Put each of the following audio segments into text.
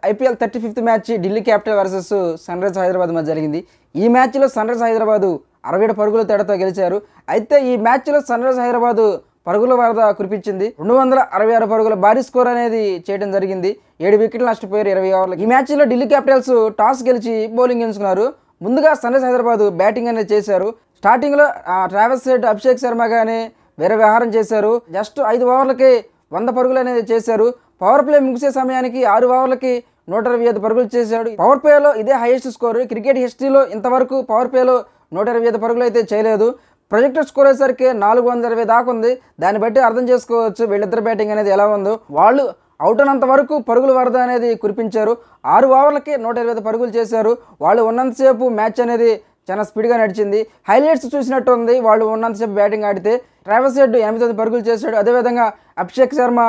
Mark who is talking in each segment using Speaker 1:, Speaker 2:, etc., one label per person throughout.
Speaker 1: IPL 35th match Delhi capital versus sunrisers Hyderabad మధ్య జరిగింది. ఈ మ్యాచ్లో సన్ రైజర్స్ హైదరాబాద్ 67 పరుగుల తేడాతో గెలిచారు. అయితే ఈ మ్యాచ్లో సన్ రైజర్స్ హైదరాబాద్ పరుగుల వరద కురిపించింది. 266 పరుగుల భారీ స్కోర్ అనేది చేయడం జరిగింది. 7 వికెట్లు నష్టపోయారు 20 ఓవర్లు. ఈ మ్యాచ్లో ఢిల్లీ క్యాపిటల్స్ టాస్ గెలిచి బౌలింగ్ ఎంచుకున్నారు. ముందుగా సన్ రైజర్స్ హైదరాబాద్ బ్యాటింగ్ అనేది చేశారు. స్టార్టింగ్లో ట్రావెల్స్ హెడ్ అభిషేక్ శర్మ కానీ వేరే వ్యవహారం చేశారు. జస్ట్ 5 ఓవర్లకి 100 పరుగులు అనేది చేశారు. పవర్ ప్లే ముగిసే సమయానికి 6 ఓవర్లకి 125 పరుగులు చేశాడు. పవర్ ప్లేలో ఇదే హైయెస్ట్ స్కోర్. క్రికెట్ హిస్టరీలో ఇంతవరకు పవర్ ప్లేలో 125 పరుగులు అయితే చేయలేదు. ప్రొజెక్టెడ్ స్కోర్ అయ్యేసరికి 420 దాకా ఉంది. దాన్ని బట్టి అర్థం చేసుకోవచ్చు వీళ్ళిద్దరు బ్యాటింగ్ అనేది ఎలా ఉందో. వాళ్ళు అవుట్ అయినంత వరకు పరుగుల వరద అనేది కురిపించారు. 6 ఓవర్లకి 125 పరుగులు చేశారు. వాళ్ళు ఉన్నంతసేపు మ్యాచ్ అనేది చాలా స్పీడ్గా నడిచింది. హైలైట్స్ చూసినట్టు ఉంది వాళ్ళు ఉన్నంతసేపు బ్యాటింగ్ ఆడితే. ట్రావెల్స్ హెడ్ 89 పరుగులు చేశాడు. అదేవిధంగా అభిషేక్ శర్మ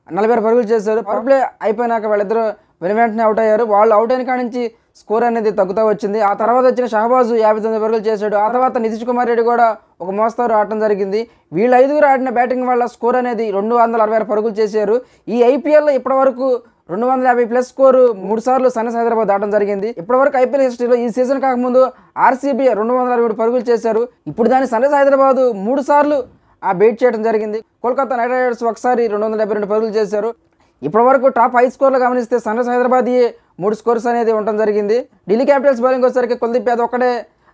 Speaker 1: 46 పరుగులు చేశారు. పవర్ ప్లే అయిపోయినాక వాళ్ళిద్దరు వెంటనే అవుట్ అయ్యారు. వాళ్ళు అవుట్ అయిన కాడి నుంచి స్కోర్ అనేది తగ్గుతూ వచ్చింది. ఆ తర్వాత వచ్చిన షహబాజ్ 59 పరుగులు చేశాడు. ఆ తర్వాత నితీష్ కుమార్ రెడ్డి కూడా ఒక మోస్తారు ఆడటం జరిగింది. వీళ్ళు 5గురు ఆడిన బ్యాటింగ్ వల్ల స్కోర్ అనేది 266 పరుగులు చేశారు. ఈ ఐపీఎల్లో ఇప్పటివరకు 250+ స్కోరు 3 సార్లు సన్ రైజర్స్ హైదరాబాద్ ఆడటం జరిగింది. ఇప్పటివరకు ఐపీఎల్ హిస్టరీలో ఈ సీజన్ కాకముందు ఆర్సీబీ 267 పరుగులు చేశారు. ఇప్పుడు దాన్ని సన్ రైజర్స్ హైదరాబాద్ 3 సార్లు బీట్ చేయడం జరిగింది. కోల్కతా నైట్ రైడర్స్ ఒకసారి 272 పరుగులు చేశారు. ఇప్పటివరకు టాప్ 5 స్కోర్లు గమనిస్తే సన్ రైజర్స్ హైదరాబాద్ 3 స్కోర్స్ అనేది ఉండడం జరిగింది. ఢిల్లీ క్యాపిటల్స్ బౌలింగ్ వచ్చేసరికి కుల్దీప్ యాదవ్ ఒక్కడే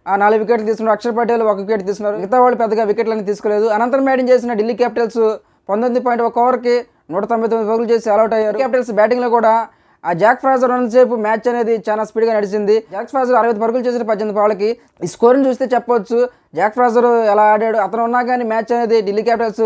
Speaker 1: 4 వికెట్లు తీసుకున్నారు. అక్షర్ పటేల్ 1 వికెట్ తీసుకున్నారు. మిగతా వాళ్ళు పెద్దగా వికెట్లని తీసుకోలేదు. అనంతరం బ్యాటింగ్ చేసిన ఢిల్లీ క్యాపిటల్స్ 19.1 ఓవర్కి 199 పరుగులు చేసి ఆల్అౌట్ అయ్యారు. క్యాపిటల్స్ బ్యాటింగ్లో కూడా జాక్ ఫ్రాజర్ ఉన్నసేపు మ్యాచ్ అనేది చాలా స్పీడ్గా నడిచింది. జాక్ ఫ్రాజర్ 65 పరుగులు చేసిన 18 బాళ్ళకి. ఈ స్కోర్ని చూస్తే చెప్పవచ్చు జాక్ ఫ్రాజర్ ఎలా ఆడాడు. అతను ఉన్నా కానీ మ్యాచ్ అనేది ఢిల్లీ క్యాపిటల్స్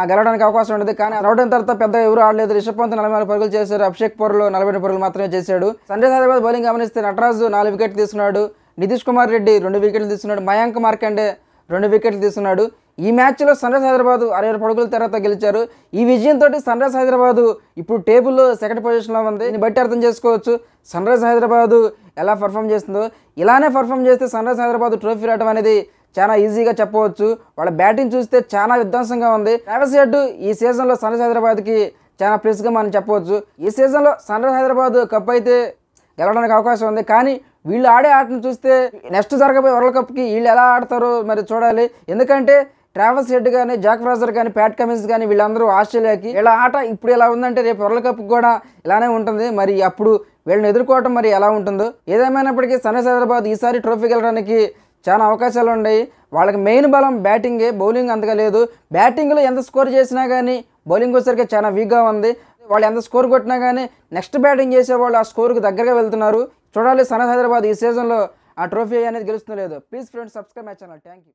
Speaker 1: గెలవడానికి అవకాశం ఉండదు. కానీ అవుట్ అయిన తర్వాత పెద్ద ఎవరు ఆడలేదు. రిషబ్ పంత్ 44 పరుగులు చేశారు. అభిషేక్ పూర్లో 40 పరుగులు మాత్రమే చేశాడు. సన్ రైజర్స్ హైదరాబాద్ బౌలింగ్ గమనిస్తే నటరాజు 4 వికెట్లు తీసుకున్నాడు. నితీష్ కుమార్ రెడ్డి 2 వికెట్లు తీసుకున్నాడు. మయాంక్ మార్కండే 2 వికెట్లు తీసుకున్నాడు. ఈ మ్యాచ్లో సన్ రైజర్స్ హైదరాబాద్ 67 పరుగుల తర్వాత గెలిచారు. ఈ విజయంతో సన్ రైజర్స్ హైదరాబాద్ ఇప్పుడు టేబుల్లో 2nd పొజిషన్లో ఉంది. దీన్ని బట్టి అర్థం చేసుకోవచ్చు సన్ రైజర్స్ హైదరాబాద్ ఎలా పర్ఫామ్ చేస్తుందో. ఇలానే పర్ఫామ్ చేస్తే సన్ రైజర్స్ హైదరాబాద్ ట్రోఫీ రావడం అనేది చాలా ఈజీగా చెప్పవచ్చు. వాళ్ళ బ్యాటింగ్ చూస్తే చాలా విధ్వంసంగా ఉంది. ట్రావెల్స్ హెడ్ ఈ సీజన్లో సన్ రైజర్స్ హైదరాబాద్కి చాలా ప్లస్గా మనం చెప్పవచ్చు. ఈ సీజన్లో సన్ రైజర్స్ హైదరాబాద్ కప్ అయితే గెలవడానికి అవకాశం ఉంది. కానీ వీళ్ళు ఆడే ఆటను చూస్తే నెక్స్ట్ జరగబోయే వరల్డ్ కప్కి వీళ్ళు ఎలా ఆడతారో మరి చూడాలి. ఎందుకంటే ట్రావెల్స్ హెడ్ కానీ జాక్ ఫ్రాజర్ కానీ ప్యాట్ కమిన్స్ కానీ వీళ్ళందరూ ఆస్ట్రేలియాకి వీళ్ళ ఆట ఇప్పుడు ఎలా ఉందంటే రేపు వరల్డ్ కప్ కూడా ఇలానే ఉంటుంది. మరి అప్పుడు వీళ్ళని ఎదుర్కోవటం మరి ఎలా ఉంటుందో. ఏదేమైనప్పటికీ సన్ రైజర్స్ హైదరాబాద్ ఈసారి ట్రోఫీ గెలవడానికి చాలా అవకాశాలు ఉన్నాయి. వాళ్ళకి మెయిన్ బలం బ్యాటింగే. బౌలింగ్ అంతగా లేదు. బ్యాటింగ్లో ఎంత స్కోర్ చేసినా కానీ బౌలింగ్ వచ్చేసరికి చాలా వీక్గా ఉంది. వాళ్ళు ఎంత స్కోర్ కొట్టినా కానీ నెక్స్ట్ బ్యాటింగ్ చేసే వాళ్ళు ఆ స్కోర్కి దగ్గరగా వెళ్తున్నారు. చూడాలి సన్ రైజర్స్ హైదరాబాద్ ఈ సీజన్లో ఆ ట్రోఫీ అనేది గెలుస్తుందో లేదో. Please friends subscribe my channel. Thank you.